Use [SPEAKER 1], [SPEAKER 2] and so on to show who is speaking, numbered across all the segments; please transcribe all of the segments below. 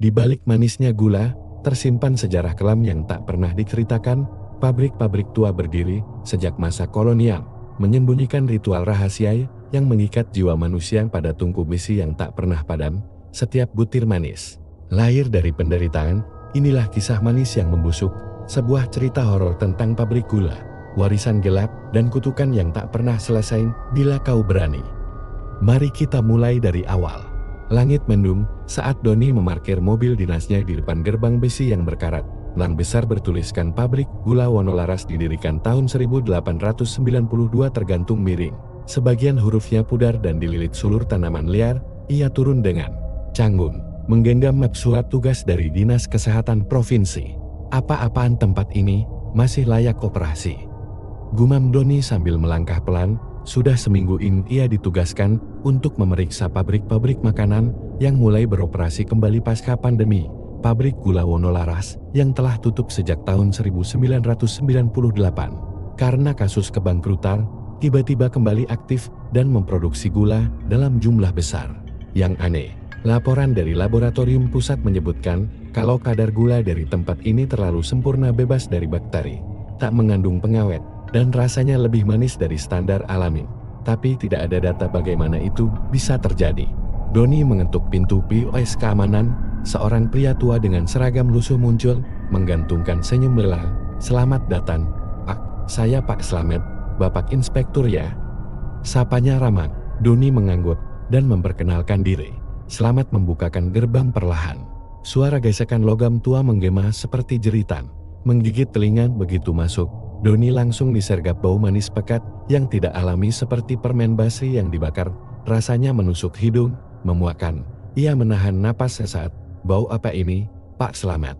[SPEAKER 1] Di balik manisnya gula, tersimpan sejarah kelam yang tak pernah diceritakan. Pabrik-pabrik tua berdiri sejak masa kolonial, menyembunyikan ritual rahasia yang mengikat jiwa manusia pada tungku besi yang tak pernah padam. Setiap butir manis lahir dari penderitaan. Inilah kisah manis yang membusuk, sebuah cerita horor tentang pabrik gula, warisan gelap dan kutukan yang tak pernah selesai bila kau berani. Mari kita mulai dari awal. Langit mendung saat Doni memarkir mobil dinasnya di depan gerbang besi yang berkarat. Lang besar bertuliskan Pabrik Gula Wonolaras didirikan tahun 1892 tergantung miring. Sebagian hurufnya pudar dan dililit sulur tanaman liar. Ia turun dengan canggung, menggenggam map surat tugas dari Dinas Kesehatan Provinsi. Apa-apaan tempat ini, masih layak operasi? Gumam Doni sambil melangkah pelan. Sudah seminggu ini ia ditugaskan untuk memeriksa pabrik-pabrik makanan yang mulai beroperasi kembali pasca pandemi. Pabrik Gula Wonolaras yang telah tutup sejak tahun 1998 karena kasus kebangkrutan, tiba-tiba kembali aktif dan memproduksi gula dalam jumlah besar. Yang aneh, laporan dari laboratorium pusat menyebutkan kalau kadar gula dari tempat ini terlalu sempurna, bebas dari bakteri, tak mengandung pengawet, dan rasanya lebih manis dari standar alami. Tapi tidak ada data bagaimana itu bisa terjadi. Doni mengetuk pintu POS keamanan. Seorang pria tua dengan seragam lusuh muncul, menggantungkan senyum lelah. "Selamat datang, Pak. Saya Pak Slamet, Bapak Inspektur ya." Sapanya ramah. Doni mengangguk dan memperkenalkan diri. Slamet membukakan gerbang perlahan. Suara gesekan logam tua menggema seperti jeritan, menggigit telinga begitu masuk. Doni langsung disergap bau manis pekat yang tidak alami seperti permen basi yang dibakar. Rasanya menusuk hidung, memuakkan. Ia menahan napas sesaat. "Bau apa ini, Pak Slamet?"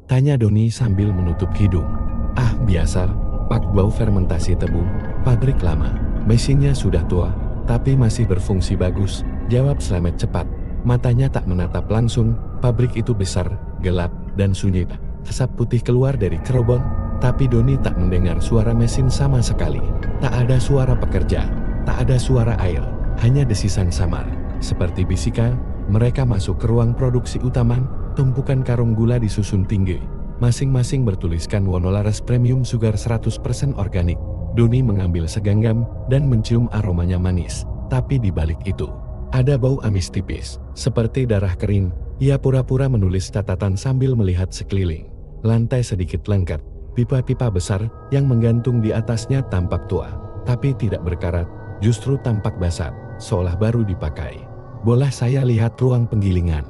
[SPEAKER 1] tanya Doni sambil menutup hidung. "Ah, biasa, Pak, bau fermentasi tebu, pabrik lama. Mesinnya sudah tua, tapi masih berfungsi bagus," jawab Slamet cepat. Matanya tak menatap langsung. Pabrik itu besar, gelap, dan sunyi. Asap putih keluar dari kerobong, tapi Doni tak mendengar suara mesin sama sekali. Tak ada suara pekerja, tak ada suara air, hanya desisan samar. Seperti bisikan, mereka masuk ke ruang produksi utama. Tumpukan karung gula disusun tinggi, masing-masing bertuliskan Wonolaras Premium Sugar 100% organik. Doni mengambil segenggam dan mencium aromanya manis. Tapi di balik itu, ada bau amis tipis, seperti darah kering. Ia pura-pura menulis catatan sambil melihat sekeliling. Lantai sedikit lengket, pipa-pipa besar yang menggantung di atasnya tampak tua, tapi tidak berkarat, justru tampak basah, seolah baru dipakai. "Boleh saya lihat ruang penggilingan?"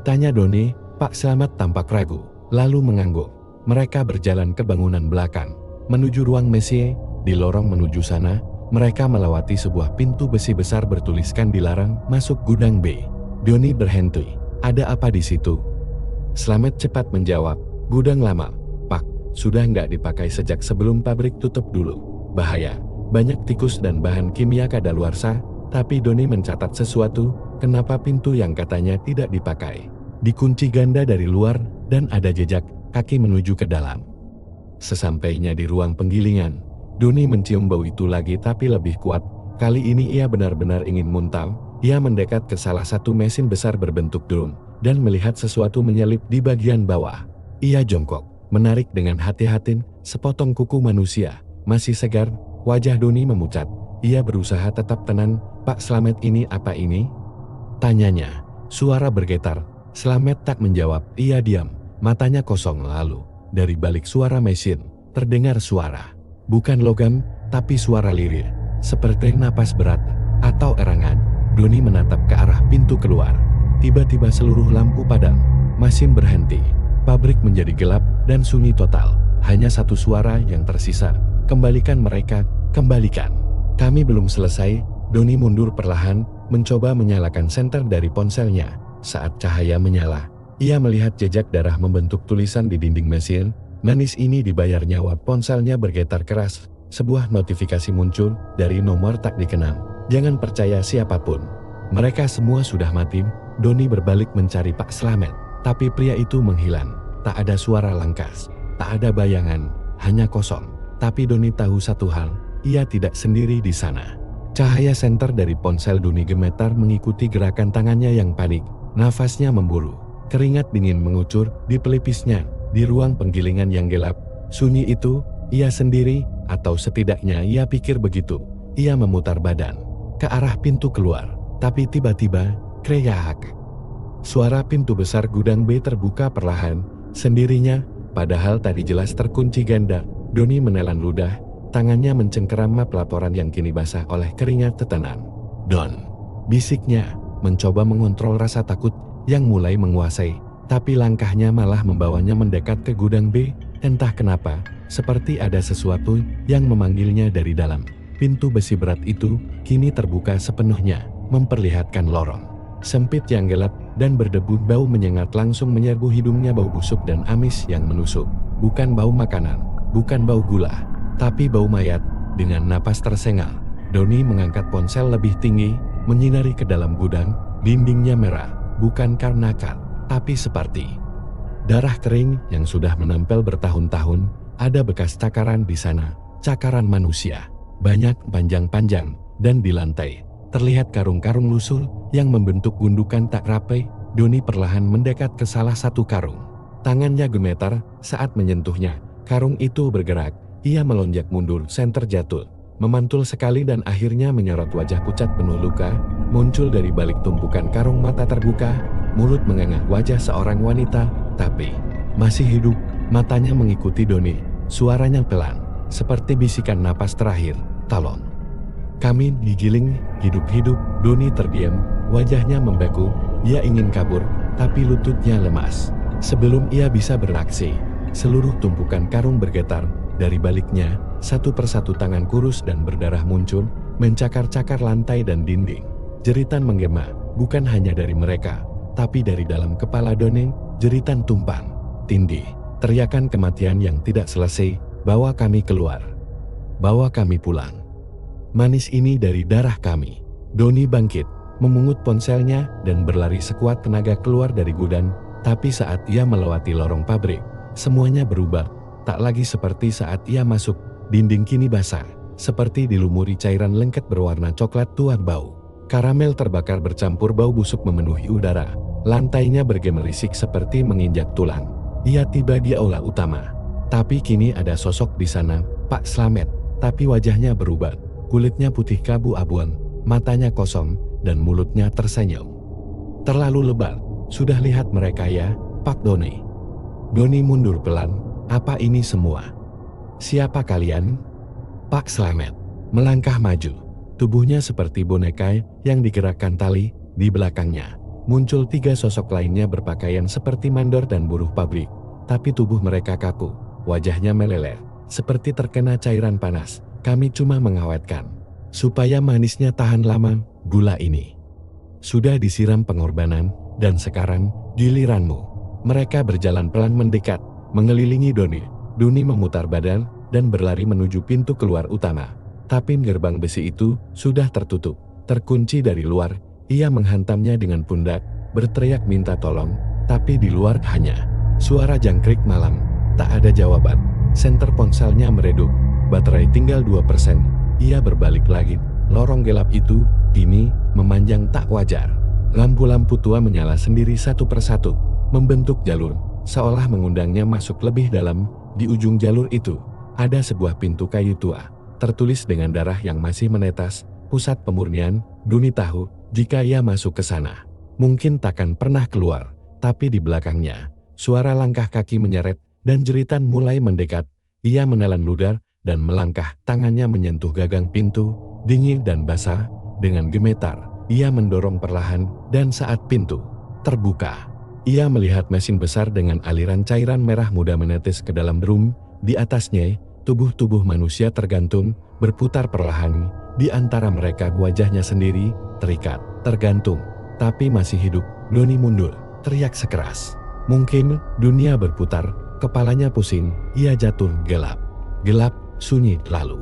[SPEAKER 1] tanya Doni. Pak Slamet tampak ragu, lalu mengangguk. Mereka berjalan ke bangunan belakang, menuju ruang mesin. Di lorong menuju sana, mereka melewati sebuah pintu besi besar bertuliskan "Dilarang masuk gudang B." Doni berhenti. "Ada apa di situ?" Slamet cepat menjawab, "Gudang lama, Pak. Sudah nggak dipakai sejak sebelum pabrik tutup dulu. Bahaya, banyak tikus dan bahan kimia kadaluarsa." Tapi Doni mencatat sesuatu. Kenapa pintu yang katanya tidak dipakai dikunci ganda dari luar dan ada jejak kaki menuju ke dalam? Sesampainya di ruang penggilingan, Doni mencium bau itu lagi, tapi lebih kuat. Kali ini ia benar-benar ingin muntah. Ia mendekat ke salah satu mesin besar berbentuk drum dan melihat sesuatu menyelip di bagian bawah. Ia jongkok, menarik dengan hati-hati sepotong kuku manusia masih segar. Wajah Doni memucat. Ia berusaha tetap tenang. "Pak Slamet, ini apa ini?" tanyanya. Suara bergetar. Slamet tak menjawab. Ia diam, matanya kosong. Lalu, dari balik suara mesin, terdengar suara. Bukan logam, tapi suara lirih, seperti napas berat atau erangan. Doni menatap ke arah pintu keluar. Tiba-tiba seluruh lampu padam. Mesin berhenti. Pabrik menjadi gelap dan sunyi total. Hanya satu suara yang tersisa. "Kembalikan mereka, kembalikan." "Kami belum selesai." Doni mundur perlahan, mencoba menyalakan senter dari ponselnya. Saat cahaya menyala, ia melihat jejak darah membentuk tulisan di dinding mesin. Manis ini dibayar nyawa. Ponselnya bergetar keras. Sebuah notifikasi muncul dari nomor tak dikenal. "Jangan percaya siapapun. Mereka semua sudah mati." Doni berbalik mencari Pak Slamet, tapi pria itu menghilang. Tak ada suara langkas, tak ada bayangan, hanya kosong. Tapi Doni tahu satu hal, ia tidak sendiri di sana. Cahaya senter dari ponsel Doni gemetar mengikuti gerakan tangannya yang panik. Nafasnya memburu. Keringat dingin mengucur di pelipisnya. Di ruang penggilingan yang gelap, sunyi itu, ia sendiri, atau setidaknya ia pikir begitu. Ia memutar badan ke arah pintu keluar, tapi tiba-tiba, kreyak. Suara pintu besar gudang B terbuka perlahan, sendirinya, padahal tadi jelas terkunci ganda. Doni menelan ludah, tangannya mencengkeram map laporan yang kini basah oleh keringat tetenan. "Don," bisiknya, mencoba mengontrol rasa takut yang mulai menguasai, tapi langkahnya malah membawanya mendekat ke gudang B. Entah kenapa, seperti ada sesuatu yang memanggilnya dari dalam. Pintu besi berat itu kini terbuka sepenuhnya, memperlihatkan lorong sempit yang gelap dan berdebu. Bau menyengat langsung menyerbu hidungnya, bau busuk dan amis yang menusuk. Bukan bau makanan, bukan bau gula, tapi bau mayat. Dengan napas tersengal, Doni mengangkat ponsel lebih tinggi, menyinari ke dalam gudang. Dindingnya merah, bukan karena kat, tapi seperti darah kering yang sudah menempel bertahun-tahun. Ada bekas cakaran di sana, cakaran manusia, banyak, panjang-panjang, dan di lantai terlihat karung-karung lusuh yang membentuk gundukan tak rapi. Doni perlahan mendekat ke salah satu karung. Tangannya gemetar saat menyentuhnya. Karung itu bergerak. Ia melonjak mundur, senter jatuh, memantul sekali dan akhirnya menyorot wajah pucat penuh luka. Muncul dari balik tumpukan karung mata terbuka, mulut menganga wajah seorang wanita, tapi masih hidup. Matanya mengikuti Doni. Suaranya pelan, seperti bisikan napas terakhir, "Tolong. Kami digiling hidup-hidup." Doni terdiam, wajahnya membeku. Dia ingin kabur, tapi lututnya lemas. Sebelum ia bisa beraksi, seluruh tumpukan karung bergetar. Dari baliknya, satu persatu tangan kurus dan berdarah muncul, mencakar-cakar lantai dan dinding. Jeritan menggema, bukan hanya dari mereka, tapi dari dalam kepala Doni. Jeritan tumpang tindih, teriakan kematian yang tidak selesai. "Bawa kami keluar. Bawa kami pulang. Manis ini dari darah kami." Doni bangkit, memungut ponselnya dan berlari sekuat tenaga keluar dari gudang. Tapi saat ia melewati lorong pabrik, semuanya berubah. Tak lagi seperti saat ia masuk. Dinding kini basah, seperti dilumuri cairan lengket berwarna coklat tua. Bau karamel terbakar bercampur bau busuk memenuhi udara. Lantainya bergemerisik seperti menginjak tulang. Ia tiba di aula utama. Tapi kini ada sosok di sana, Pak Slamet. Tapi wajahnya berubah. Kulitnya putih keabu-abuan, matanya kosong, dan mulutnya tersenyum. "Terlalu lebat. Sudah lihat mereka ya, Pak Doni?" Doni mundur pelan. "Apa ini semua? Siapa kalian?" Pak Slamet melangkah maju. Tubuhnya seperti boneka yang digerakkan tali. Di belakangnya muncul 3 sosok lainnya berpakaian seperti mandor dan buruh pabrik. Tapi tubuh mereka kaku, wajahnya meleleh, seperti terkena cairan panas. "Kami cuma mengawetkan, supaya manisnya tahan lama. Gula ini sudah disiram pengorbanan, dan sekarang giliranmu." Mereka berjalan pelan mendekat, mengelilingi Doni. Doni memutar badan dan berlari menuju pintu keluar utama. Tapi gerbang besi itu sudah tertutup, terkunci dari luar. Ia menghantamnya dengan pundak, berteriak minta tolong, tapi di luar hanya suara jangkrik malam. Tak ada jawaban. Senter ponselnya meredup, baterai tinggal 2%. Ia berbalik lagi. Lorong gelap itu kini memanjang tak wajar. Lampu-lampu tua menyala sendiri satu persatu, membentuk jalur, seolah mengundangnya masuk lebih dalam. Di ujung jalur itu ada sebuah pintu kayu tua, tertulis dengan darah yang masih menetes, "Pusat Pemurnian." Doni tahu, jika ia masuk ke sana, mungkin takkan pernah keluar. Tapi di belakangnya, suara langkah kaki menyeret, dan jeritan mulai mendekat. Ia menelan ludah dan melangkah. Tangannya menyentuh gagang pintu, dingin dan basah. Dengan gemetar, ia mendorong perlahan, dan saat pintu terbuka, ia melihat mesin besar dengan aliran cairan merah muda menetes ke dalam drum. Di atasnya, tubuh-tubuh manusia tergantung, berputar perlahan. Di antara mereka wajahnya sendiri, terikat, tergantung, tapi masih hidup. Doni mundur, teriak sekeras. Mungkin dunia berputar, kepalanya pusing, ia jatuh gelap. Gelap, sunyi, lalu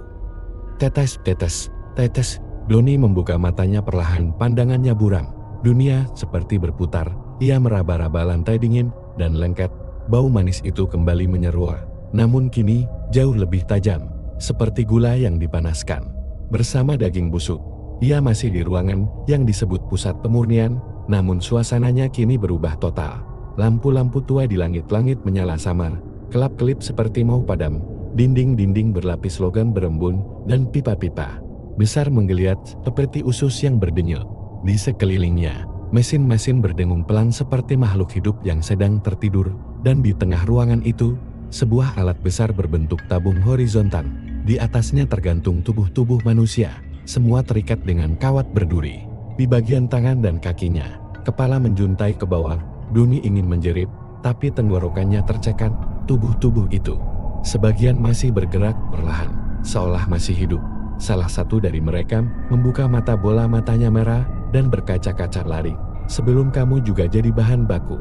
[SPEAKER 1] tetes, tetes, tetes. Doni membuka matanya perlahan, pandangannya buram. Dunia seperti berputar. Ia meraba-raba lantai dingin dan lengket. Bau manis itu kembali menyeruak, namun kini jauh lebih tajam, seperti gula yang dipanaskan. Bersama daging busuk, ia masih di ruangan yang disebut pusat pemurnian, namun suasananya kini berubah total. Lampu-lampu tua di langit-langit menyala samar, kelap-kelip seperti mau padam, dinding-dinding berlapis logam berembun, dan pipa-pipa besar menggeliat seperti usus yang berdenyut. Di sekelilingnya, mesin-mesin berdengung pelan seperti makhluk hidup yang sedang tertidur, dan di tengah ruangan itu, sebuah alat besar berbentuk tabung horizontal. Di atasnya tergantung tubuh-tubuh manusia, semua terikat dengan kawat berduri. Di bagian tangan dan kakinya, kepala menjuntai ke bawah. Doni ingin menjerit, tapi tenggorokannya tercekat. Tubuh-tubuh itu sebagian masih bergerak perlahan, seolah masih hidup. Salah satu dari mereka membuka mata bola matanya merah dan berkaca-kaca lari. Sebelum kamu juga jadi bahan baku.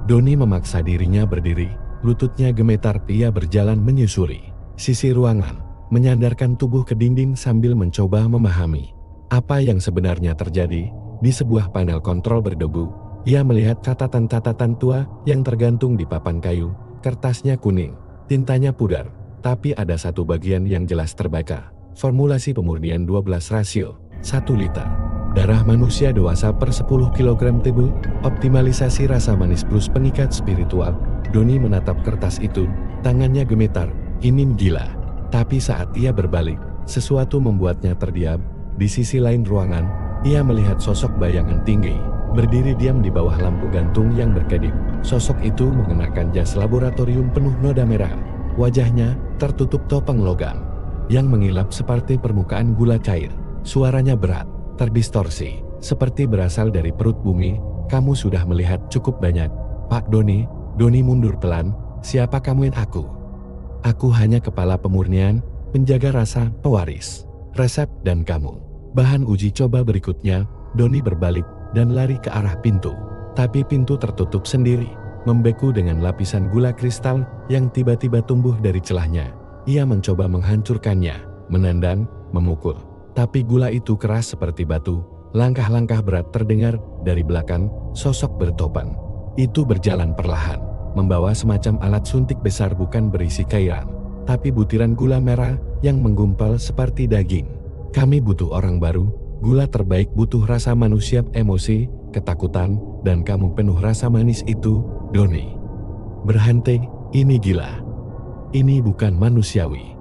[SPEAKER 1] Doni memaksa dirinya berdiri, lututnya gemetar. Ia berjalan menyusuri sisi ruangan, menyandarkan tubuh ke dinding sambil mencoba memahami apa yang sebenarnya terjadi. Di sebuah panel kontrol berdebu, ia melihat catatan-catatan tua yang tergantung di papan kayu. Kertasnya kuning, tintanya pudar, tapi ada satu bagian yang jelas terbaca. Formulasi pemurnian 12:1 liter. Darah manusia dewasa per 10 kg tubuh. Optimalisasi rasa manis plus pengikat spiritual. Doni menatap kertas itu, tangannya gemetar. Ini gila. Tapi saat ia berbalik, sesuatu membuatnya terdiam. Di sisi lain ruangan, ia melihat sosok bayangan tinggi, berdiri diam di bawah lampu gantung yang berkedip. Sosok itu mengenakan jas laboratorium penuh noda merah. Wajahnya tertutup topeng logam yang mengilap seperti permukaan gula cair. Suaranya berat, terdistorsi, seperti berasal dari perut bumi. Kamu sudah melihat cukup banyak, Pak Doni. Doni mundur pelan. Siapa kamu? Aku. Aku hanya kepala pemurnian, penjaga rasa, pewaris resep, dan kamu bahan uji coba berikutnya. Doni berbalik dan lari ke arah pintu. Tapi pintu tertutup sendiri, membeku dengan lapisan gula kristal yang tiba-tiba tumbuh dari celahnya. Ia mencoba menghancurkannya, menendang, memukul. Tapi gula itu keras seperti batu. Langkah-langkah berat terdengar dari belakang. Sosok bertopan itu berjalan perlahan, membawa semacam alat suntik besar, bukan berisi cairan, tapi butiran gula merah yang menggumpal seperti daging. Kami butuh orang baru. Gula terbaik, butuh rasa manusia, emosi, ketakutan, dan kamu penuh rasa manis itu, Doni. Berhenti, ini gila. Ini bukan manusiawi.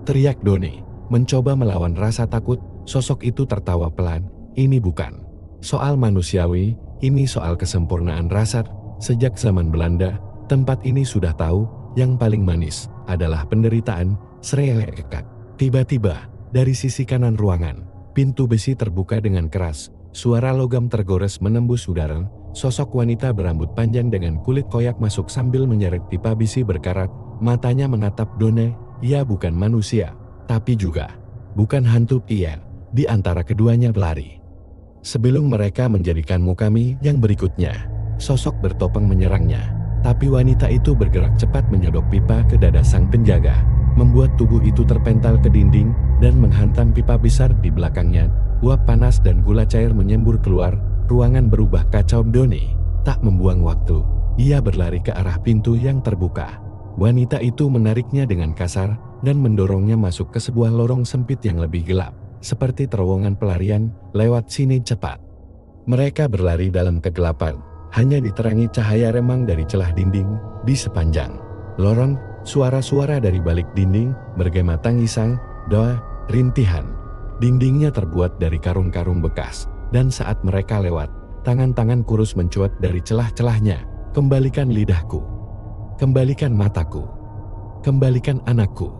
[SPEAKER 1] Teriak Doni, mencoba melawan rasa takut. Sosok itu tertawa pelan. Ini bukan soal manusiawi, ini soal kesempurnaan rasa. Sejak zaman Belanda, tempat ini sudah tahu, yang paling manis adalah penderitaan. Sreekek. Tiba-tiba, dari sisi kanan ruangan, pintu besi terbuka dengan keras. Suara logam tergores menembus udara. Sosok wanita berambut panjang dengan kulit koyak masuk sambil menyeret pipa besi berkarat. Matanya menatap Doni. Ia bukan manusia, tapi juga bukan hantu. Ia di antara keduanya berlari. Sebelum mereka menjadikanmu kami yang berikutnya. Sosok bertopeng menyerangnya. Tapi wanita itu bergerak cepat menyodok pipa ke dada sang penjaga, membuat tubuh itu terpental ke dinding dan menghantam pipa besar di belakangnya. Uap panas dan gula cair menyembur keluar. Ruangan berubah kacau. Doni tak membuang waktu. Ia berlari ke arah pintu yang terbuka. Wanita itu menariknya dengan kasar dan mendorongnya masuk ke sebuah lorong sempit yang lebih gelap, seperti terowongan pelarian. Lewat sini cepat. Mereka berlari dalam kegelapan, hanya diterangi cahaya remang dari celah dinding. Di sepanjang lorong, suara-suara dari balik dinding bergema tangisan, doa, rintihan. Dindingnya terbuat dari karung-karung bekas, dan saat mereka lewat, tangan-tangan kurus mencuat dari celah-celahnya. Kembalikan lidahku. Kembalikan mataku. Kembalikan anakku.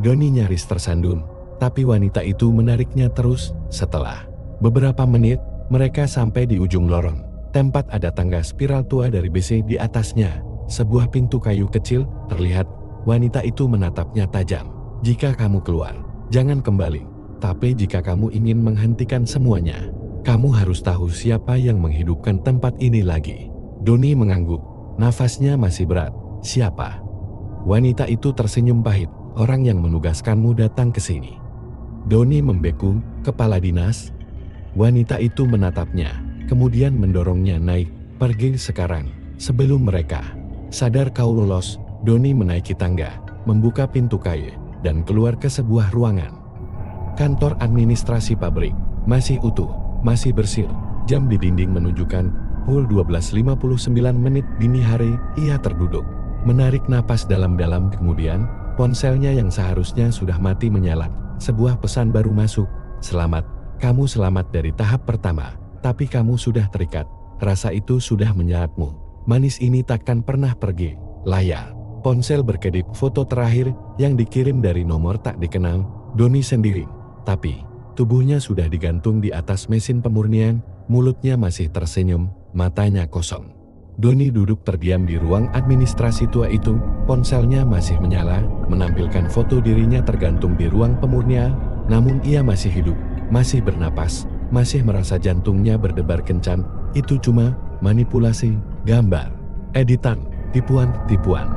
[SPEAKER 1] Doni nyaris tersandung, tapi wanita itu menariknya terus. Setelah beberapa menit, mereka sampai di ujung lorong. Tempat ada tangga spiral tua dari besi di atasnya. Sebuah pintu kayu kecil terlihat. Wanita itu menatapnya tajam. Jika kamu keluar, jangan kembali. Tapi jika kamu ingin menghentikan semuanya, kamu harus tahu siapa yang menghidupkan tempat ini lagi. Doni mengangguk. Nafasnya masih berat. Siapa? Wanita itu tersenyum pahit. Orang yang menugaskanmu datang ke sini. Doni membeku. Kepala dinas. Wanita itu menatapnya, kemudian mendorongnya naik. Pergi sekarang, sebelum mereka sadar kau lolos. Doni menaiki tangga, membuka pintu kayu, dan keluar ke sebuah ruangan. Kantor administrasi pabrik masih utuh, masih bersih. Jam di dinding menunjukkan Pukul 12.59 dini hari, ia terduduk. Menarik napas dalam-dalam kemudian, ponselnya yang seharusnya sudah mati menyala. Sebuah pesan baru masuk. Selamat, kamu selamat dari tahap pertama, tapi kamu sudah terikat. Rasa itu sudah menyeretmu. Manis ini takkan pernah pergi. Layar ponsel berkedip foto terakhir yang dikirim dari nomor tak dikenal, Doni sendiri. Tapi, tubuhnya sudah digantung di atas mesin pemurnian, mulutnya masih tersenyum, matanya kosong. Doni duduk terdiam di ruang administrasi tua itu, ponselnya masih menyala, menampilkan foto dirinya tergantung di ruang pemurnian, namun ia masih hidup, masih bernapas, masih merasa jantungnya berdebar kencang. Itu cuma manipulasi, gambar, editan, tipuan-tipuan.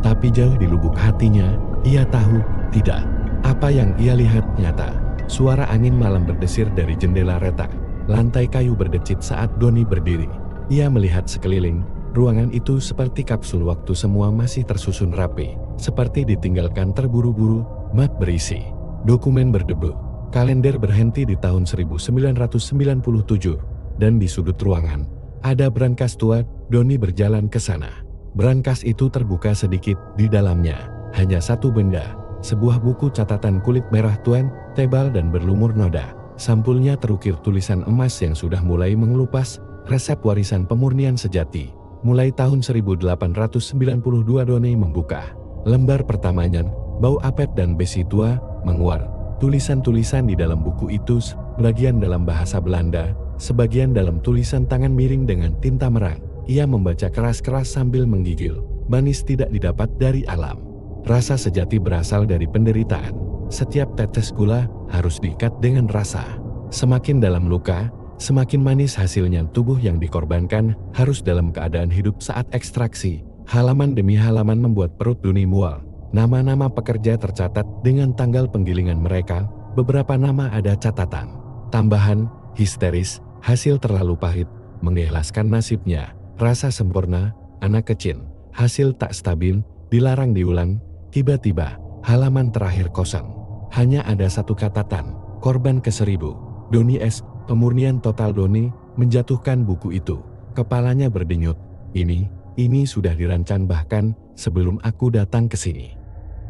[SPEAKER 1] Tapi jauh di lubuk hatinya, ia tahu, tidak. Apa yang ia lihat nyata. Suara angin malam berdesir dari jendela retak. Lantai kayu berdecit saat Doni berdiri. Ia melihat sekeliling, ruangan itu seperti kapsul waktu, semua masih tersusun rapi. Seperti ditinggalkan terburu-buru, map berisi dokumen berdebu. Kalender berhenti di tahun 1997. Dan di sudut ruangan, ada brankas tua. Doni berjalan ke sana. Brankas itu terbuka sedikit, di dalamnya hanya satu benda, sebuah buku catatan kulit merah tua, tebal dan berlumur noda. Sampulnya terukir tulisan emas yang sudah mulai mengelupas, resep warisan pemurnian sejati. Mulai tahun 1892 Doni membuka lembar pertamanya, bau apet dan besi tua menguar. Tulisan-tulisan di dalam buku itu, sebagian dalam bahasa Belanda, sebagian dalam tulisan tangan miring dengan tinta merah. Ia membaca keras-keras sambil menggigil. Manis tidak didapat dari alam. Rasa sejati berasal dari penderitaan. Setiap tetes gula harus diikat dengan rasa. Semakin dalam luka, semakin manis hasilnya. Tubuh yang dikorbankan harus dalam keadaan hidup saat ekstraksi. Halaman demi halaman membuat perut Doni mual. Nama-nama pekerja tercatat dengan tanggal penggilingan mereka. Beberapa nama ada catatan tambahan, histeris, hasil terlalu pahit, mengikhlaskan nasibnya, rasa sempurna, anak kecil, hasil tak stabil, dilarang diulang. Tiba-tiba, halaman terakhir kosong. Hanya ada satu catatan, korban ke-1000. Doni S. Pemurnian total. Doni menjatuhkan buku itu. Kepalanya berdenyut. Ini sudah dirancang bahkan sebelum aku datang ke sini.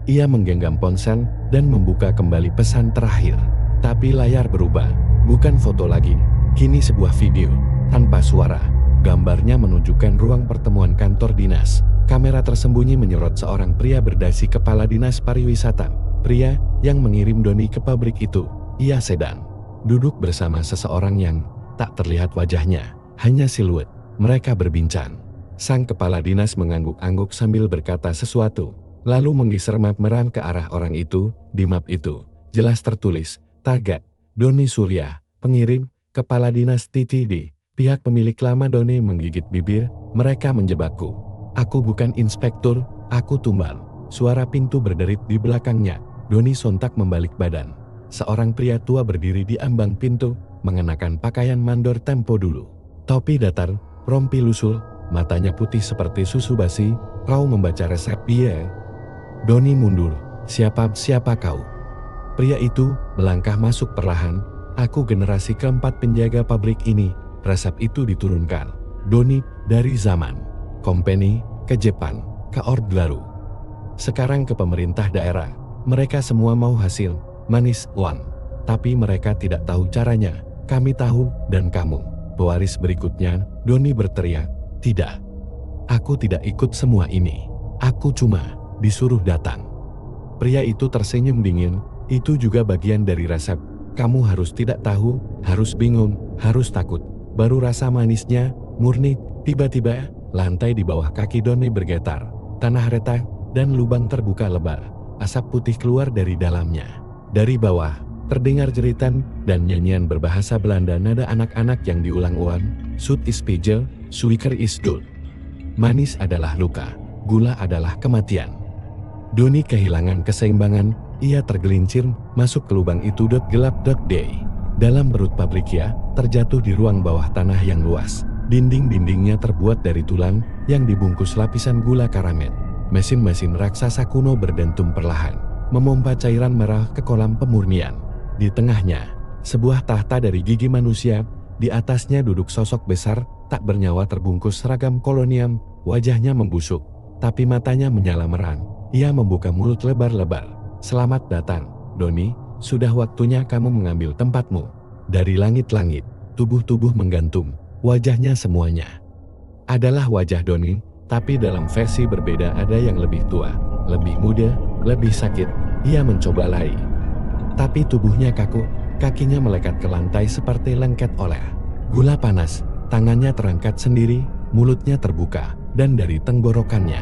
[SPEAKER 1] Ia menggenggam ponsel dan membuka kembali pesan terakhir. Tapi layar berubah. Bukan foto lagi, kini sebuah video, tanpa suara. Gambarnya menunjukkan ruang pertemuan kantor dinas. Kamera tersembunyi menyorot seorang pria berdasi kepala dinas pariwisata. Pria yang mengirim Doni ke pabrik itu. Ia sedang duduk bersama seseorang yang tak terlihat wajahnya, hanya siluet. Mereka berbincang. Sang kepala dinas mengangguk-angguk sambil berkata sesuatu, lalu menggeser map merah ke arah orang itu. Di map itu, jelas tertulis, target, Doni Surya, pengirim, kepala dinas TTD. Pihak pemilik lama. Doni menggigit bibir, mereka menjebakku. Aku bukan inspektur, aku tumbal. Suara pintu berderit di belakangnya. Doni sontak membalik badan. Seorang pria tua berdiri di ambang pintu, mengenakan pakaian mandor tempo dulu. Topi datar, rompi lusul, matanya putih seperti susu basi. Kau membaca resep? Iya. Doni mundur. Siapa kau? Pria itu melangkah masuk perlahan. Aku generasi keempat penjaga pabrik ini. Resep itu diturunkan Doni dari zaman Company ke Jepang, ke Orde Baru. Sekarang ke pemerintah daerah. Mereka semua mau hasil manis uang. Tapi mereka tidak tahu caranya. Kami tahu dan kamu. Pewaris berikutnya, Doni berteriak. Tidak. Aku tidak ikut semua ini. Aku cuma disuruh datang. Pria itu tersenyum dingin. Itu juga bagian dari resep. Kamu harus tidak tahu, harus bingung, harus takut. Baru rasa manisnya, murni. Tiba-tiba, lantai di bawah kaki Doni bergetar. Tanah retak, dan lubang terbuka lebar. Asap putih keluar dari dalamnya. Dari bawah, terdengar jeritan dan nyanyian berbahasa Belanda. Nada anak-anak yang diulang-ulang. Zoet is pijl, suiker is dood. Manis adalah luka, gula adalah kematian. Doni kehilangan keseimbangan. Ia tergelincir masuk ke lubang itu. Gelap. Day. Dalam perut pabriknya, terjatuh di ruang bawah tanah yang luas. Dinding-dindingnya terbuat dari tulang yang dibungkus lapisan gula karamet. Mesin-mesin raksasa kuno berdentum perlahan, memompa cairan merah ke kolam pemurnian. Di tengahnya, sebuah tahta dari gigi manusia. Di atasnya duduk sosok besar, tak bernyawa terbungkus seragam kolonial, wajahnya membusuk, tapi matanya menyala merang. Ia membuka mulut lebar-lebar. "Selamat datang, Doni, sudah waktunya kamu mengambil tempatmu." Dari langit-langit, tubuh-tubuh menggantung, wajahnya semuanya adalah wajah Doni, tapi dalam versi berbeda. Ada yang lebih tua, lebih muda, lebih sakit. Ia mencoba lari, tapi tubuhnya kaku, kakinya melekat ke lantai seperti lengket oleh gula panas. Tangannya terangkat sendiri, mulutnya terbuka, dan dari tenggorokannya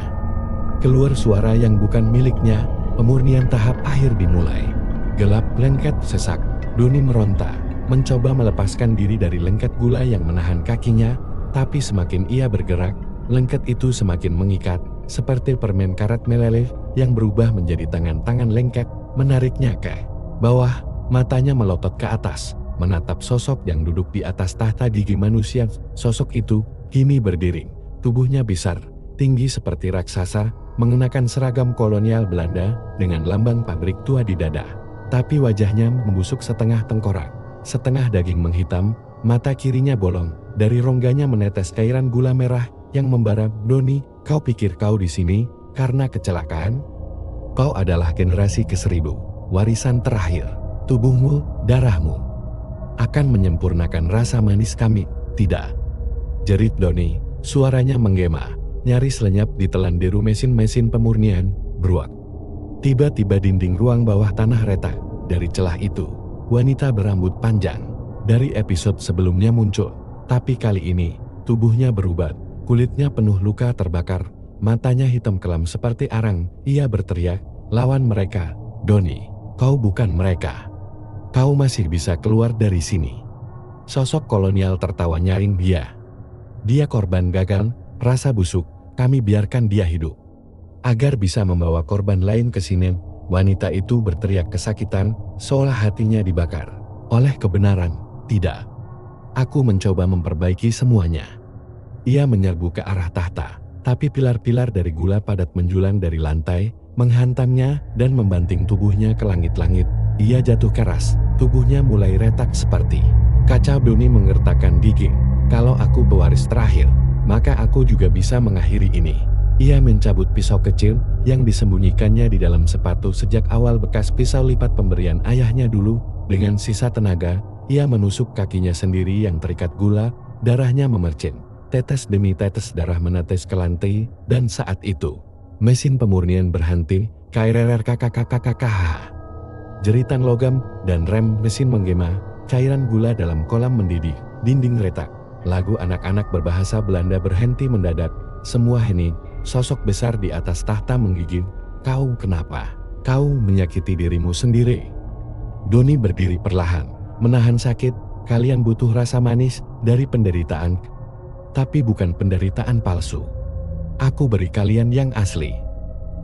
[SPEAKER 1] keluar suara yang bukan miliknya. Pemurnian tahap akhir dimulai. Gelap, lengket, sesak. Doni meronta, mencoba melepaskan diri dari lengket gula yang menahan kakinya, tapi semakin ia bergerak, lengket itu semakin mengikat, seperti permen karet meleleh yang berubah menjadi tangan-tangan lengket, menariknya ke bawah. Matanya melotot ke atas, menatap sosok yang duduk di atas tahta gigi manusia. Sosok itu kini berdiri, tubuhnya besar, tinggi seperti raksasa, mengenakan seragam kolonial Belanda dengan lambang pabrik tua di dada. Tapi wajahnya membusuk setengah tengkorak, setengah daging menghitam, mata kirinya bolong, dari rongganya menetes cairan gula merah yang membara. "Doni, kau pikir kau di sini karena kecelakaan? Kau adalah generasi ke-1000, warisan terakhir. Tubuhmu, darahmu akan menyempurnakan rasa manis kami." "Tidak," jerit Doni, suaranya menggema, nyaris lenyap ditelan deru mesin-mesin pemurnian. Bruak. Tiba-tiba dinding ruang bawah tanah retak. Dari celah itu, wanita berambut panjang dari episode sebelumnya muncul, tapi kali ini tubuhnya berubah, kulitnya penuh luka terbakar, matanya hitam kelam seperti arang. Ia berteriak, "Lawan mereka, Doni, kau bukan mereka. Kau masih bisa keluar dari sini." Sosok kolonial tertawa nyaring dia. "Dia korban gagal, rasa busuk, kami biarkan dia hidup agar bisa membawa korban lain ke sini." Wanita itu berteriak kesakitan, seolah hatinya dibakar oleh kebenaran. "Tidak. Aku mencoba memperbaiki semuanya." Ia menyerbu ke arah tahta, tapi pilar-pilar dari gula padat menjulang dari lantai, menghantamnya dan membanting tubuhnya ke langit-langit. Ia jatuh keras, tubuhnya mulai retak seperti kaca. Doni mengertakkan gigi. "Kalau aku pewaris terakhir, maka aku juga bisa mengakhiri ini." Ia mencabut pisau kecil yang disembunyikannya di dalam sepatu sejak awal, bekas pisau lipat pemberian ayahnya dulu. Dengan sisa tenaga, ia menusuk kakinya sendiri yang terikat gula, darahnya memercik. Tetes demi tetes darah menetes ke lantai, dan saat itu, mesin pemurnian berhenti. KRRKKKKKKH. Jeritan logam dan rem mesin menggema, cairan gula dalam kolam mendidih, dinding retak. Lagu anak-anak berbahasa Belanda berhenti mendadak. Semua hening. Sosok besar di atas tahta menggigil, "Kau kenapa? Kau menyakiti dirimu sendiri." Doni berdiri perlahan, menahan sakit. "Kalian butuh rasa manis dari penderitaan, tapi bukan penderitaan palsu. Aku beri kalian yang asli."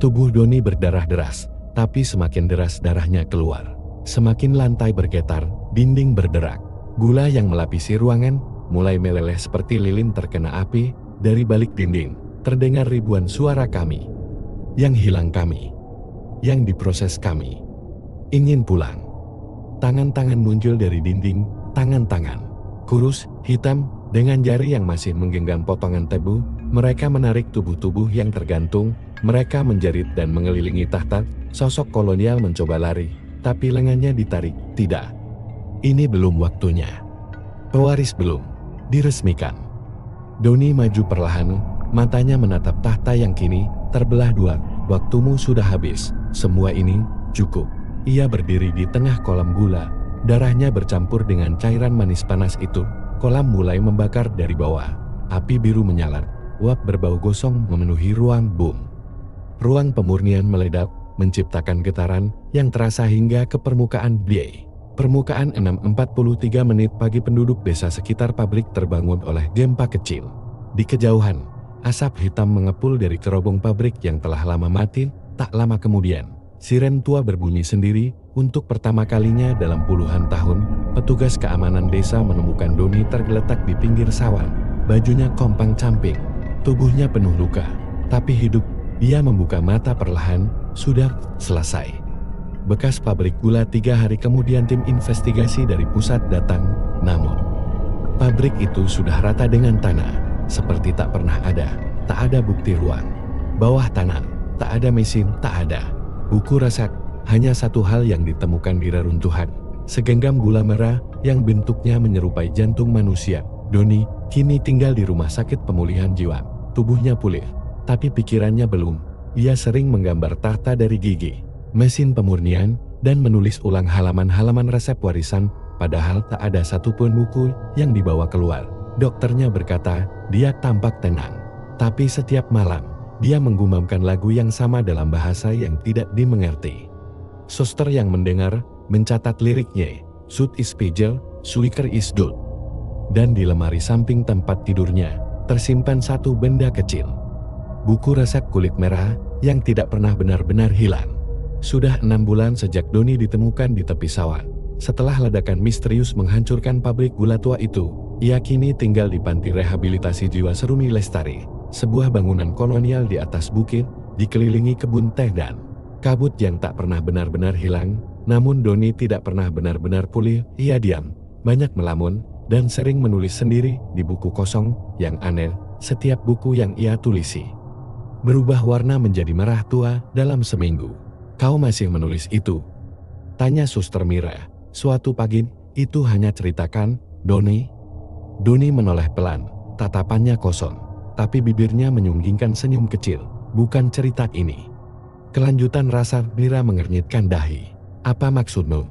[SPEAKER 1] Tubuh Doni berdarah deras, tapi semakin deras darahnya keluar, semakin lantai bergetar, dinding berderak. Gula yang melapisi ruangan mulai meleleh seperti lilin terkena api. Dari balik dinding terdengar ribuan suara, "Kami yang hilang, kami yang diproses, kami ingin pulang." Tangan-tangan muncul dari dinding, tangan-tangan kurus, hitam, dengan jari yang masih menggenggam potongan tebu. Mereka menarik tubuh-tubuh yang tergantung, mereka menjerit dan mengelilingi tahta. Sosok kolonial mencoba lari, tapi lengannya ditarik. "Tidak, ini belum waktunya. Pewaris belum diresmikan." Doni maju perlahan, matanya menatap tahta yang kini terbelah dua. "Waktumu sudah habis. Semua ini cukup." Ia berdiri di tengah kolam gula, darahnya bercampur dengan cairan manis panas itu. Kolam mulai membakar dari bawah. Api biru menyala, uap berbau gosong memenuhi ruang. Boom. Ruang pemurnian meledak, menciptakan getaran yang terasa hingga ke permukaan. Biay. Permukaan 6.43 menit pagi. Penduduk desa sekitar pabrik terbangun oleh gempa kecil. Di kejauhan, asap hitam mengepul dari cerobong pabrik yang telah lama mati. Tak lama kemudian, siren tua berbunyi sendiri. Untuk pertama kalinya dalam puluhan tahun, petugas keamanan desa menemukan Doni tergeletak di pinggir sawah. Bajunya kompang-camping, tubuhnya penuh luka, tapi hidup. Ia membuka mata perlahan. Sudah selesai. Bekas pabrik gula. 3 hari kemudian tim investigasi dari pusat datang, namun Pabrik itu sudah rata dengan tanah, seperti tak pernah ada. Tak ada bukti ruang bawah tanah, tak ada mesin, tak ada buku resep. Hanya satu hal yang ditemukan di reruntuhan, segenggam gula merah yang bentuknya menyerupai jantung manusia. Doni kini tinggal di rumah sakit pemulihan jiwa. Tubuhnya pulih, tapi pikirannya belum. Ia sering menggambar tahta dari gigi, mesin pemurnian, dan menulis ulang halaman-halaman resep warisan, padahal tak ada satupun buku yang dibawa keluar. Dokternya berkata, dia tampak tenang. Tapi setiap malam, dia menggumamkan lagu yang sama dalam bahasa yang tidak dimengerti. Suster yang mendengar, mencatat liriknya, Zoet is Spiegel, Suiker is Dood. Dan di lemari samping tempat tidurnya, tersimpan satu benda kecil. Buku resep kulit merah yang tidak pernah benar-benar hilang. Sudah 6 bulan sejak Doni ditemukan di tepi sawah. Setelah ledakan misterius menghancurkan pabrik gula tua itu, ia kini tinggal di panti rehabilitasi jiwa Seruni Lestari, sebuah bangunan kolonial di atas bukit, dikelilingi kebun teh dan kabut yang tak pernah benar-benar hilang. Namun Doni tidak pernah benar-benar pulih. Ia diam, banyak melamun, dan sering menulis sendiri di buku kosong. Yang aneh, setiap buku yang ia tulisi berubah warna menjadi merah tua dalam seminggu. "Kau masih menulis itu?" tanya Suster Mira. "Suatu pagi, itu hanya ceritakan, Doni." Doni menoleh pelan, tatapannya kosong, tapi bibirnya menyunggingkan senyum kecil. "Bukan cerita ini." Kelanjutan rasa Mira mengernyitkan dahi. "Apa maksudmu?"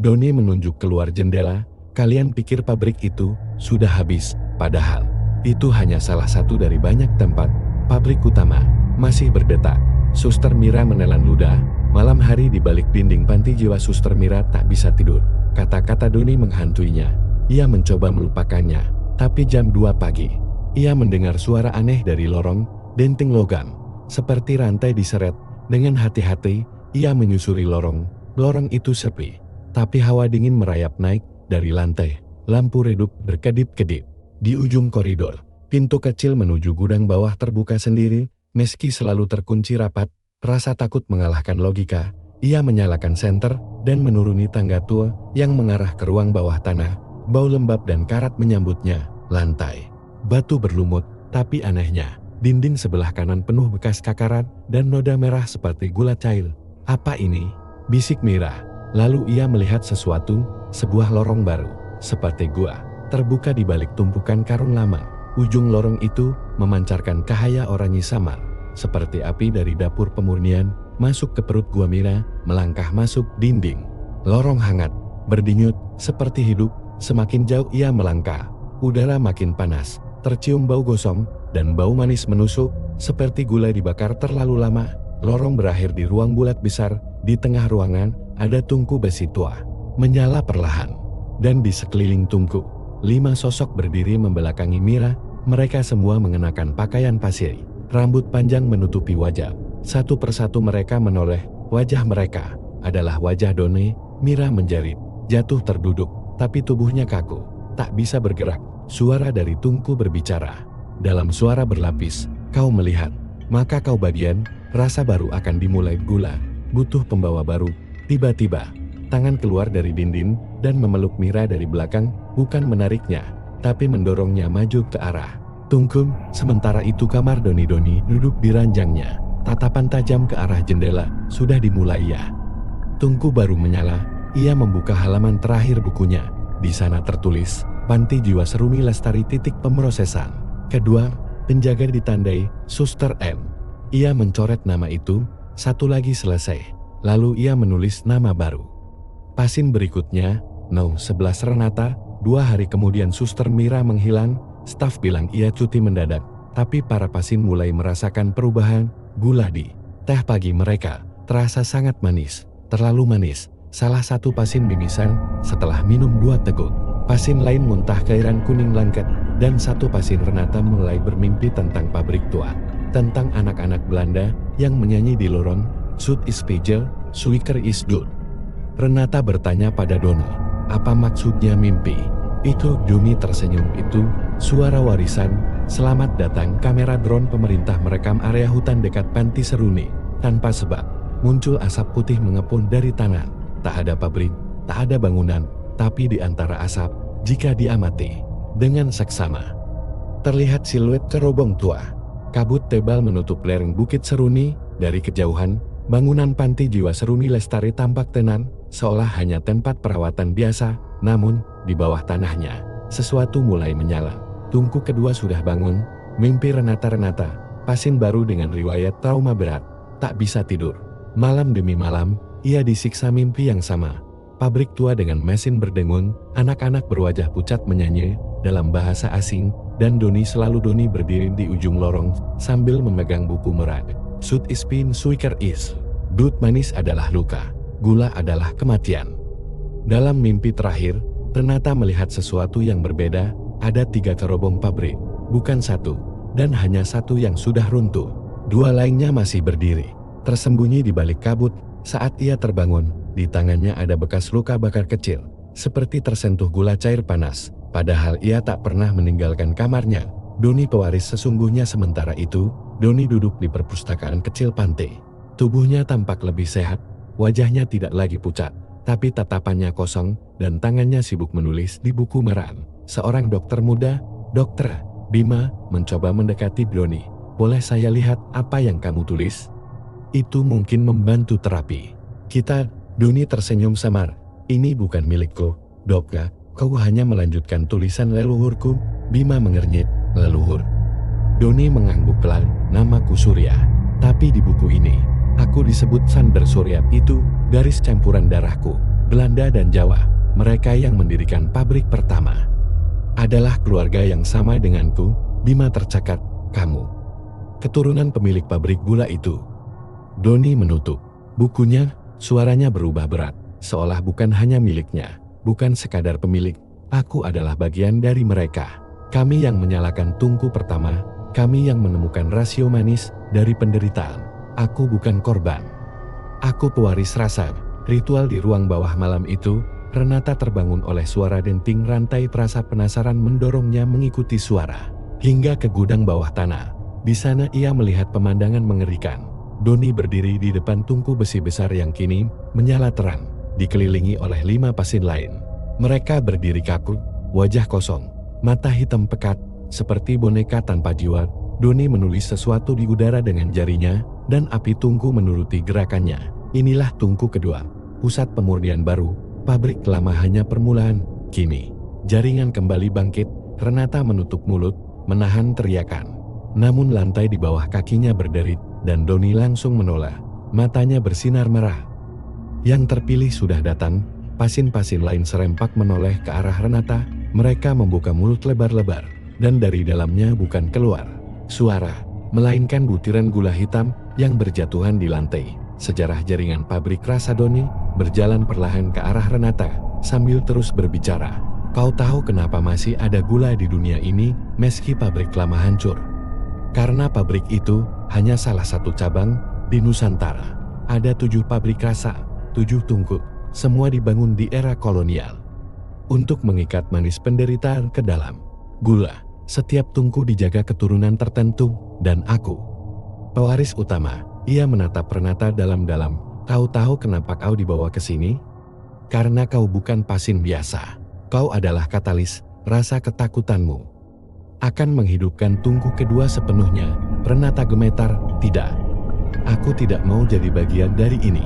[SPEAKER 1] Doni menunjuk keluar jendela. "Kalian pikir pabrik itu sudah habis, padahal itu hanya salah satu dari banyak tempat. Pabrik utama masih berdetak." Suster Mira menelan ludah. Malam hari di balik dinding panti jiwa Suster Mira tak bisa tidur. Kata-kata Doni menghantuinya. Ia mencoba melupakannya, tapi jam 2 pagi, ia mendengar suara aneh dari lorong, denting logam, seperti rantai diseret. Dengan hati-hati, ia menyusuri lorong. Lorong itu sepi, tapi hawa dingin merayap naik dari lantai. Lampu redup berkedip-kedip. Di ujung koridor, pintu kecil menuju gudang bawah terbuka sendiri, meski selalu terkunci rapat. Rasa takut mengalahkan logika. Ia menyalakan senter dan menuruni tangga tua yang mengarah ke ruang bawah tanah. Bau lembab dan karat menyambutnya. Lantai batu berlumut, tapi anehnya, dinding sebelah kanan penuh bekas kakaran dan noda merah seperti gula cair. "Apa ini?" bisik Mira. Lalu ia melihat sesuatu, sebuah lorong baru, seperti gua, terbuka di balik tumpukan karung lama. Ujung lorong itu memancarkan cahaya oranye samar, seperti api dari dapur pemurnian, masuk ke perut gua. Mira melangkah masuk dinding. Lorong hangat, berdenyut, seperti hidup. Semakin jauh ia melangkah, udara makin panas, tercium bau gosong, dan bau manis menusuk, seperti gula dibakar terlalu lama. Lorong berakhir di ruang bulat besar. Di tengah ruangan, ada tungku besi tua, menyala perlahan. Dan di sekeliling tungku, 5 sosok berdiri membelakangi Mira. Mereka semua mengenakan pakaian pasir. Rambut panjang menutupi wajah. Satu persatu mereka menoleh. Wajah mereka adalah wajah Doni. Mira menjerit, jatuh terduduk, tapi tubuhnya kaku, tak bisa bergerak. Suara dari tungku berbicara. Dalam suara berlapis, "Kau melihat, maka kau bagian, rasa baru akan dimulai. Gula butuh pembawa baru." Tiba-tiba, tangan keluar dari dinding dan memeluk Mira dari belakang, bukan menariknya, tapi mendorongnya maju ke arah tungku. Sementara itu kamar Doni duduk di ranjangnya, tatapan tajam ke arah jendela. Sudah dimulai ya. Tungku baru menyala. Ia membuka halaman terakhir bukunya. Di sana tertulis, Panti Jiwa Seruni Lestari pemrosesan kedua, penjaga ditandai Suster M. Ia mencoret nama itu. Satu lagi selesai. Lalu ia menulis nama baru. Pasien berikutnya, No 11 Renata. 2 hari kemudian Suster Mira menghilang. Staf bilang ia cuti mendadak, tapi para pasien mulai merasakan perubahan. Gula di teh pagi mereka terasa sangat manis, terlalu manis. Salah satu pasien mimisan setelah minum 2 teguk. Pasien lain muntah cairan kuning langkat, dan satu pasien Renata mulai bermimpi tentang pabrik tua, tentang anak-anak Belanda yang menyanyi di lorong. Zoet is Spiegel, Suiker is Dood. Renata bertanya pada Doni, apa maksudnya mimpi itu? Doni tersenyum. Itu suara warisan. Selamat datang. Kamera drone pemerintah merekam area hutan dekat Panti Seruni. Tanpa sebab, muncul asap putih mengepul dari tanah. Tak ada pabrik, tak ada bangunan, tapi di antara asap, jika diamati, Dengan seksama, terlihat siluet cerobong tua. Kabut tebal menutup lereng Bukit Seruni. Dari kejauhan, bangunan panti jiwa Seruni Lestari tampak tenan, seolah hanya tempat perawatan biasa. Namun, di bawah tanahnya, sesuatu mulai menyala. Tungku kedua sudah bangun, mimpi Renata, pasien baru dengan riwayat trauma berat, tak bisa tidur. Malam demi malam, ia disiksa mimpi yang sama. Pabrik tua dengan mesin berdengung, anak-anak berwajah pucat menyanyi dalam bahasa asing, dan Doni berdiri di ujung lorong sambil memegang buku merak. Sud is pain, suiker is. Dut manis adalah luka, gula adalah kematian. Dalam mimpi terakhir, Renata melihat sesuatu yang berbeda. Ada 3 cerobong pabrik, bukan 1, dan hanya 1 yang sudah runtuh. 2 lainnya masih berdiri, tersembunyi di balik kabut. Saat ia terbangun, di tangannya ada bekas luka bakar kecil, seperti tersentuh gula cair panas. Padahal ia tak pernah meninggalkan kamarnya. Doni pewaris sesungguhnya. Sementara itu, Doni duduk di perpustakaan kecil pantai. Tubuhnya tampak lebih sehat, wajahnya tidak lagi pucat, tapi tatapannya kosong, dan tangannya sibuk menulis di buku meran. Seorang dokter muda, Dokter Bima, mencoba mendekati Doni. Boleh saya lihat apa yang kamu tulis? Itu mungkin membantu terapi kita. Doni tersenyum samar. Ini bukan milikku, Dokter. Kau hanya melanjutkan tulisan leluhurku. Bima mengernyit. Leluhur? Doni mengangguk pelan. Namaku Surya. Tapi di buku ini, aku disebut Sander Surya. Itu garis campuran darahku. Belanda dan Jawa, mereka yang mendirikan pabrik pertama, adalah keluarga yang sama denganku. Bima tercekat. Kamu keturunan pemilik pabrik gula itu? Doni menutup bukunya, suaranya berubah berat, seolah bukan hanya miliknya, bukan sekadar pemilik. Aku adalah bagian dari mereka. Kami yang menyalakan tungku pertama, kami yang menemukan rasio manis dari penderitaan. Aku bukan korban. Aku pewaris rasa. Ritual di ruang bawah malam itu, Renata terbangun oleh suara denting rantai. Rasa penasaran mendorongnya mengikuti suara hingga ke gudang bawah tanah. Di sana ia melihat pemandangan mengerikan. Doni berdiri di depan tungku besi besar yang kini menyala terang, dikelilingi oleh 5 pasien lain. Mereka berdiri kaku, wajah kosong, mata hitam pekat, seperti boneka tanpa jiwa. Doni menulis sesuatu di udara dengan jarinya, dan api tungku menuruti gerakannya. Inilah tungku kedua, pusat pemurnian baru. Pabrik lama hanya permulaan, kini jaringan kembali bangkit. Renata menutup mulut, menahan teriakan. Namun lantai di bawah kakinya berderit, dan Doni langsung menoleh. Matanya bersinar merah. Yang terpilih sudah datang. Pasien-pasien lain serempak menoleh ke arah Renata. Mereka membuka mulut lebar-lebar, dan dari dalamnya bukan keluar suara, melainkan butiran gula hitam yang berjatuhan di lantai. Sejarah jaringan pabrik rasa. Doni berjalan perlahan ke arah Renata, sambil terus berbicara. Kau tahu kenapa masih ada gula di dunia ini, meski pabrik lama hancur? Karena pabrik itu hanya salah satu cabang di Nusantara. Ada 7 pabrik rasa, 7 tungku, semua dibangun di era kolonial untuk mengikat manis penderitaan ke dalam gula. Setiap tungku dijaga keturunan tertentu, dan aku pewaris utama. Ia menatap Renata dalam-dalam. Kau tahu kenapa kau dibawa ke sini? Karena kau bukan pasien biasa. Kau adalah katalis. Rasa ketakutanmu akan menghidupkan tungku kedua sepenuhnya. Renata gemetar. Tidak. Aku tidak mau jadi bagian dari ini.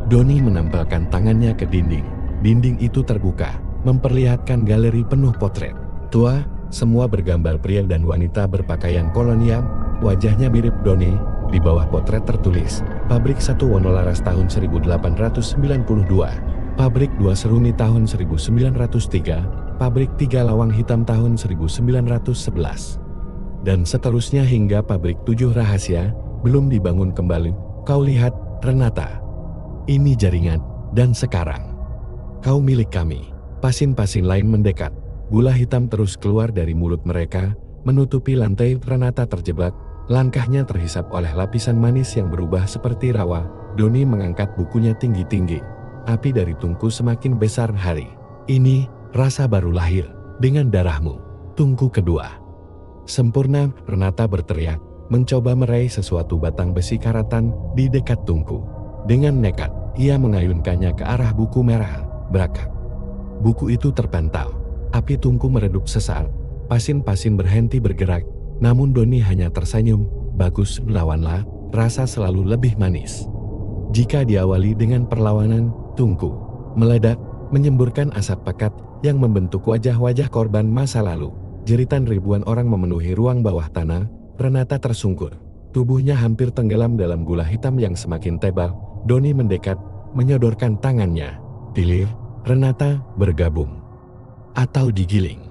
[SPEAKER 1] Doni menempelkan tangannya ke dinding. Dinding itu terbuka, memperlihatkan galeri penuh potret tua, semua bergambar pria dan wanita berpakaian kolonial. Wajahnya mirip Doni. Di bawah potret tertulis, Pabrik 1 Wonolaras tahun 1892, Pabrik 2 Seruni tahun 1903, Pabrik 3 Lawang Hitam tahun 1911, dan seterusnya hingga Pabrik 7 Rahasia, belum dibangun kembali. Kau lihat, Renata, ini jaringan, dan sekarang kau milik kami. Pasien-pasien lain mendekat. Gula hitam terus keluar dari mulut mereka, menutupi lantai. Renata terjebak. Langkahnya terhisap oleh lapisan manis yang berubah seperti rawa. Doni mengangkat bukunya tinggi-tinggi. Api dari tungku semakin besar. Hari ini, rasa baru lahir. Dengan darahmu. Tungku kedua sempurna. Renata berteriak, mencoba meraih sesuatu batang besi karatan di dekat tungku. Dengan nekat, ia mengayunkannya ke arah buku merah. Berakak. Buku itu terpental. Api tungku meredup sesaat. Pasin-pasin berhenti bergerak. Namun Doni hanya tersenyum. Bagus, lawanlah. Rasa selalu lebih manis. Jika diawali dengan perlawanan, tungku meledak, menyemburkan asap pekat yang membentuk wajah-wajah korban masa lalu. Jeritan ribuan orang memenuhi ruang bawah tanah. Renata tersungkur. Tubuhnya hampir tenggelam dalam gula hitam yang semakin tebal. Doni mendekat, menyodorkan tangannya. Pilih, Renata, bergabung atau digiling.